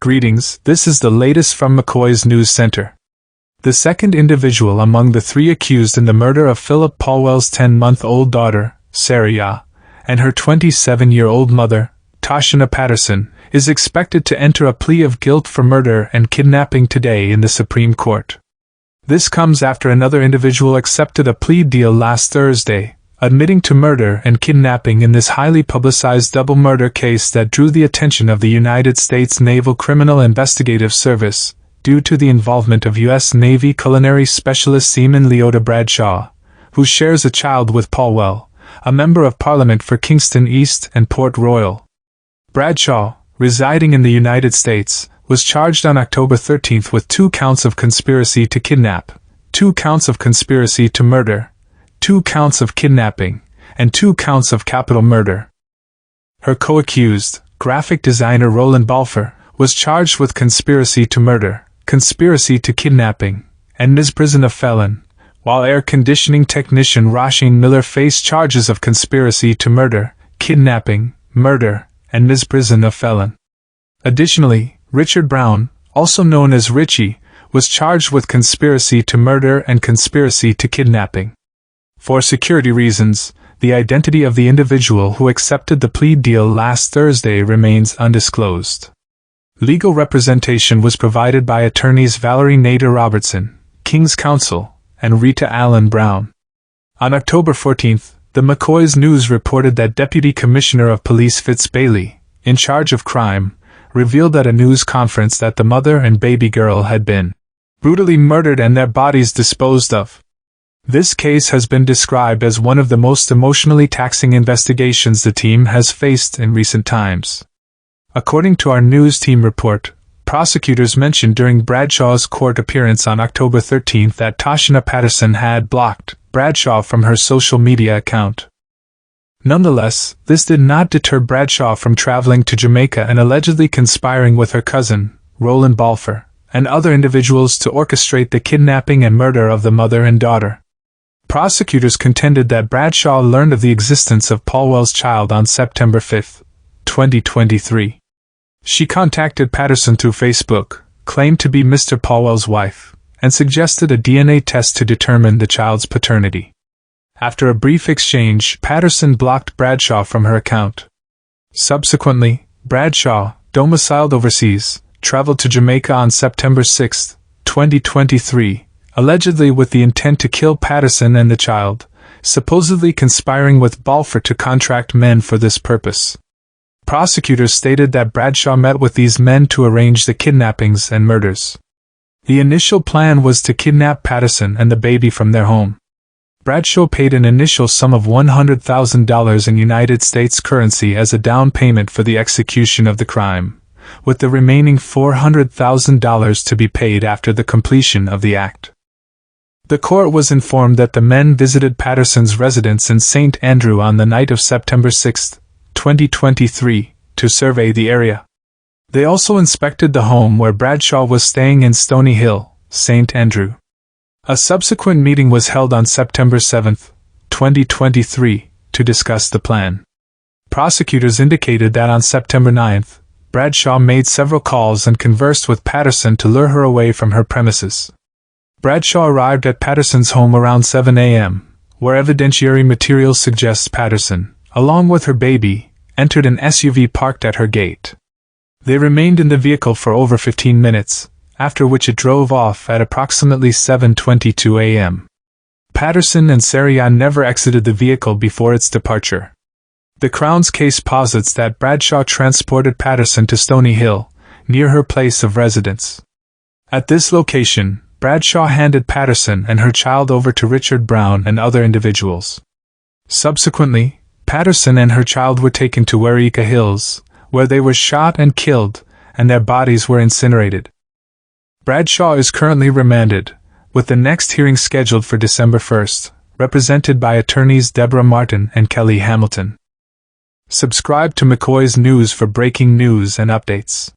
Greetings, this is the latest from Mckoy's News Center. The second individual among the three accused in the murder of Philip Paulwells' 10-month-old daughter, Sarah, and her 27-year-old mother, Tashina Patterson, is expected to enter a plea of guilt for murder and kidnapping today in the Supreme Court. This comes after another individual accepted a plea deal last Thursday, admitting to murder and kidnapping in this highly publicized double murder case that drew the attention of the United States Naval Criminal Investigative Service, due to the involvement of U.S. Navy culinary specialist Seaman Leota Bradshaw, who shares a child with Paulwell, a member of Parliament for Kingston East and Port Royal. Bradshaw, residing in the United States, was charged on October 13 with 2 counts of conspiracy to kidnap, 2 counts of conspiracy to murder, 2 counts of kidnapping, and 2 counts of capital murder. Her co-accused, graphic designer Roland Balfour, was charged with conspiracy to murder, conspiracy to kidnapping, and misprision of felon, while air conditioning technician Roisin Miller faced charges of conspiracy to murder, kidnapping, murder, and misprision of felon. Additionally, Richard Brown, also known as Richie, was charged with conspiracy to murder and conspiracy to kidnapping. For security reasons, the identity of the individual who accepted the plea deal last Thursday remains undisclosed. Legal representation was provided by attorneys Valerie Nader Robertson, King's Counsel, and Rita Allen Brown. On October 14, the Mckoys News reported that Deputy Commissioner of Police Fitz Bailey, in charge of crime, revealed at a news conference that the mother and baby girl had been brutally murdered and their bodies disposed of. This case has been described as one of the most emotionally taxing investigations the team has faced in recent times. According to our news team report, prosecutors mentioned during Bradshaw's court appearance on October 13 that Tashina Patterson had blocked Bradshaw from her social media account. Nonetheless, this did not deter Bradshaw from traveling to Jamaica and allegedly conspiring with her cousin, Roland Balfour, and other individuals to orchestrate the kidnapping and murder of the mother and daughter. Prosecutors contended that Bradshaw learned of the existence of Paulwell's child on September 5, 2023. She contacted Patterson through Facebook, claimed to be Mr. Paulwell's wife, and suggested a DNA test to determine the child's paternity. After a brief exchange, Patterson blocked Bradshaw from her account. Subsequently, Bradshaw, domiciled overseas, traveled to Jamaica on September 6, 2023, allegedly with the intent to kill Patterson and the child, supposedly conspiring with Balfour to contract men for this purpose. Prosecutors stated that Bradshaw met with these men to arrange the kidnappings and murders. The initial plan was to kidnap Patterson and the baby from their home. Bradshaw paid an initial sum of $100,000 in United States currency as a down payment for the execution of the crime, with the remaining $400,000 to be paid after the completion of the act. The court was informed that the men visited Patterson's residence in St. Andrew on the night of September 6, 2023, to survey the area. They also inspected the home where Bradshaw was staying in Stony Hill, St. Andrew. A subsequent meeting was held on September 7, 2023, to discuss the plan. Prosecutors indicated that on September 9, Bradshaw made several calls and conversed with Patterson to lure her away from her premises. Bradshaw arrived at Patterson's home around 7 a.m., where evidentiary material suggests Patterson, along with her baby, entered an SUV parked at her gate. They remained in the vehicle for over 15 minutes, after which it drove off at approximately 7:22 a.m. Patterson and Sarah never exited the vehicle before its departure. The Crown's case posits that Bradshaw transported Patterson to Stony Hill, near her place of residence. At this location, Bradshaw handed Patterson and her child over to Richard Brown and other individuals. Subsequently, Patterson and her child were taken to Wairika Hills, where they were shot and killed, and their bodies were incinerated. Bradshaw is currently remanded, with the next hearing scheduled for December 1, represented by attorneys Deborah Martin and Kelly Hamilton. Subscribe to Mckoy's News for breaking news and updates.